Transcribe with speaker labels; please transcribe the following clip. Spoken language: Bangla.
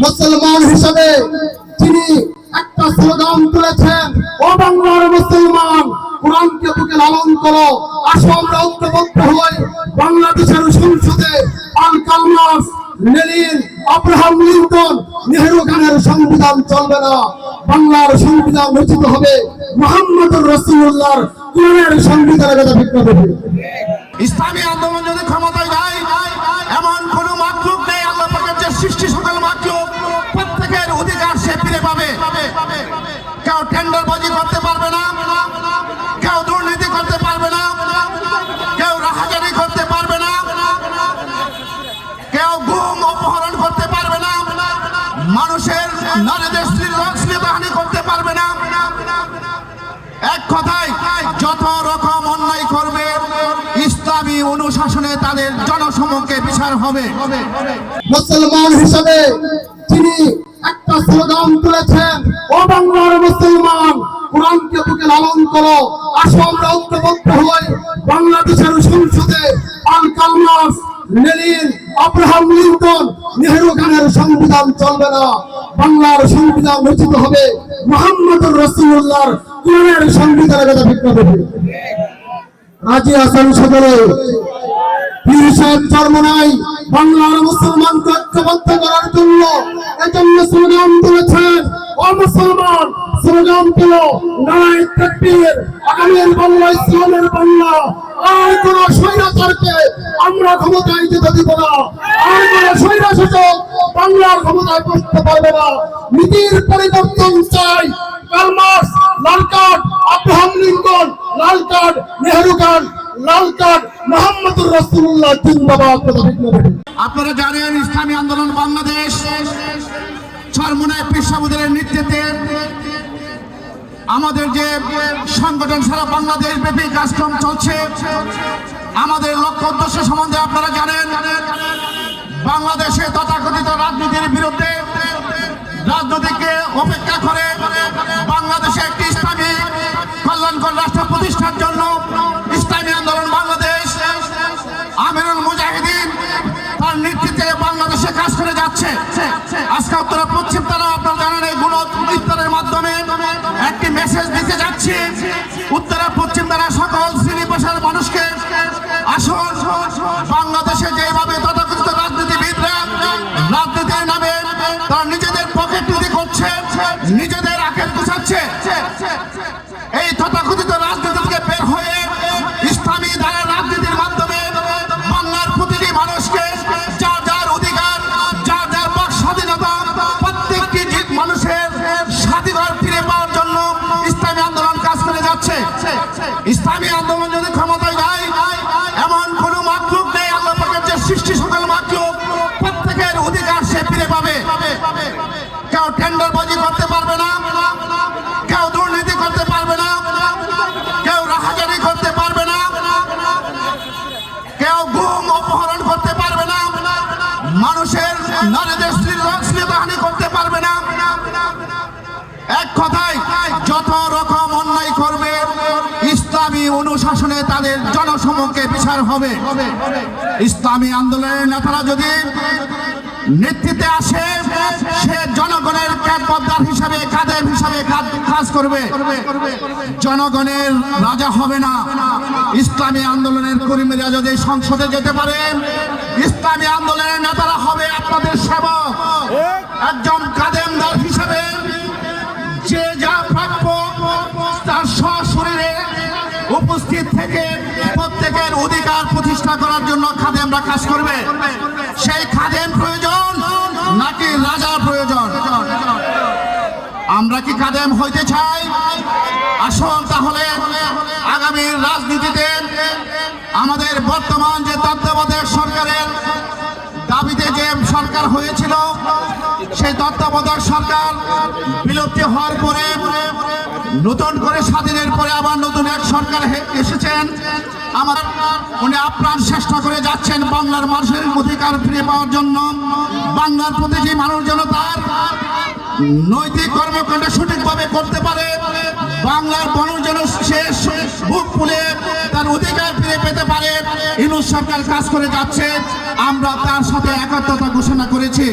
Speaker 1: মুসলমান হিসেবে তিনি একটা স্লোগান তুলেছেন, ও বাংলার মুসলমান, কোরআনকে বুকে লালন করো, আসো আমরা ঐক্যবদ্ধ হই। বাংলাদেশের সংসদে আল কালমাস, লেনিন, আব্রাহাম লিঙ্কন, নেহেরু খানের সংবিধান চলবে না, বাংলার সংবিধান রচিত হবে মুহাম্মদুর রাসূলুল্লাহর কোরআনের সংবিধানের কথা ঠিক হবে।
Speaker 2: ইসলামী আন্দোলন যদি ক্ষমতায় যায়, এমন কোন মাখলুক নেই, আল্লাহ পাকের যে সৃষ্টি সকল মাখলুক প্রত্যেকের অধিকার সে ফিরে পাবে। কেউ টেন্ডারবাজি করতে পারবে না, কেউ দুর্নীতি করতে পারবে না, কেউ রাহাজানি করতে পারবে না, কেউ গুম অপহরণ করতে পারবে না, মানুষের নারীদের শ্লীলতাহানি করতে পারবে না। এক কথায় যত রকম অন্যায় করবে ইসলামী অনুশাসনে তাদের জনসমক্ষে বিচার হবে।
Speaker 1: মুসলমান হিসেবে তিনি একটা স্লোগান তুলেছেন, ও বাংলার মুসলমান, কোরআনকে বুকে লালন করো, আসো আমরা ঐক্যবদ্ধ হই। বাংলাদেশের সংসদে আল কালমাস, লেনিন, আব্রাহাম লিঙ্কন, নেহেরু খানের সংবিধান চলবে না, বাংলার সংবিধান রচিত হবে মুহাম্মদুর রাসূলুল্লাহর কোরআনের সংবিধানের কথা ঠিক হবে। রাজি আছেন সকলে? চরমনাই বাংলার মুসলমানকে ঐক্যবদ্ধ করার জন্য এজন্য স্লোগান তুলেছেন, ও মুসলমান, স্লোগান তুলো, নারায়ে তাকবীর, আগামীর বাংলা ইসলামের বাংলা। আর কোন স্বৈরাচারকে আমরা ক্ষমতায় যেতে দিব না, আর কোন স্বৈরাশাসক বাংলার ক্ষমতায় বসতে পারবে না। নীতির পরিবর্তন চাই। কার্ল মার্কস লাল কার্ড, আব্রাহাম লিঙ্কন লাল কার্ড, নেহেরু খান লাল কার্ড, মুহাম্মদুর রাসূলুল্লাহ জিন্দাবাদ।
Speaker 2: আপনারা জানেন ইসলামী আন্দোলন বাংলাদেশ চরমনাই পীর সাহেবের নেতৃত্বে আমাদের যে সংগঠন সারা বাংলাদেশ ব্যাপী কার্যক্রম চলছে। আমাদের লক্ষ্য উদ্দেশ্য সম্বন্ধে আপনারা জানেন। বাংলাদেশে তথাকথিত রাজনীতির বিরুদ্ধে রাজনীতিকে উপেক্ষা করে বাংলাদেশে একটি ইসলামী কল্যাণকর রাষ্ট্র প্রতিষ্ঠার জন্য ইসলামী আন্দোলন বাংলাদেশ আমিরুল মুজাহিদিন তার নেতৃত্বে বাংলাদেশে কাজ করে যাচ্ছে। আজকে উত্তরা পশ্চিম তারা আপনারা জানেন এই গুণ ইফতারের মাধ্যমে একটি মেসেজ দিতে যাচ্ছি উত্তরা পশ্চিম তারা সকল শ্রেণী পেশার মানুষকে, আসুন বাংলাদেশে যেভাবে তথাকথিত রাজনীতিবিদরা রাজনীতির নামে তারা নিজেদের পকেট তৈরি করছে, নিজেদের আখের গুছাচ্ছে, এই তথাকথিত রাজনীতি থেকে বের হয়ে ইসলামী ধারার রাজনীতির মাধ্যমে বাংলার প্রতিটি মানুষকে যার যার অধিকার, যার যার বাক স্বাধীনতা, প্রত্যেকটি মানুষের স্বাধিকার ফিরে পাওয়ার জন্য ইসলামী আন্দোলন কাজ করে যাচ্ছে। ইসলামী আন্দোলন যদি ক্ষমতায় যায়, এমন কোন মাখলুক নেই, আল্লাহ পাকের যে সৃষ্টি সকল মাখলুক প্রত্যেকের অধিকার সে ফিরে পাবে। কেউ টেন্ডারবাজি করতে পারবে না, কেউ দুর্নীতি করতে পারবে না, কেউ রাহাজানি করতে পারবে না, কেউ গুম অপহরণ করতে পারবে না, মানুষের নারীদের শ্লীলতাহানি করতে পারবে না। এক কথায় যত রকম অন্যায় করবে ইসলামী অনুশাসনে তাদের জনসমক্ষে বিচার হবে। ইসলামী আন্দোলনের নেতারা যদি নেতৃত্বে আসে, সে জনগণের ক্যাডবদ্দার হিসাবে কাদের হিসাবে কাজ করবে, জনগণের রাজা হবে না। ইসলামী আন্দোলনের কর্মীরা যদি সংসদে যেতে পারে, ইসলামী আন্দোলনের নেতারা হবে আপনাদের সেবক। একজন কাদেমদার হিসাবে যে যা প্রাপ্য তার সশরীরে উপস্থিত থেকে প্রত্যেকের অধিকার প্রতিষ্ঠা করার জন্য খাদেমরা কাজ করবে। সেই খাদেম প্রয়োজন নাকি রাজার প্রয়োজন? আমরা কি খাদেম হইতে চাই? আসুন তাহলে আগামী রাজনীতিতে আমাদের বর্তমান যে তত্ত্বাবধায়ক সরকারের দাবিতে যে সরকার হয়েছিল, সেই তত্ত্বাবধায়ক সরকার বিলুপ্তি হওয়ার পরে নতুন করে স্বাধীনের পরে আবার নতুন এক সরকার এসেছেন। উনি আপ্রাণ চেষ্টা করে যাচ্ছেন বাংলার মানুষের অধিকার ফিরে পাওয়ার জন্য, বাংলার প্রতিটি মানুষ যেন তার নৈতিক কর্মকাণ্ড সঠিকভাবে করতে পারে, বাংলার মানুষ যেন শেষ বুক ফুলে তার অধিকার ফিরে পেতে পারে। ইউনূস সরকার কাজ করে যাচ্ছে, আমরা তার সাথে একাত্মতা ঘোষণা করেছি।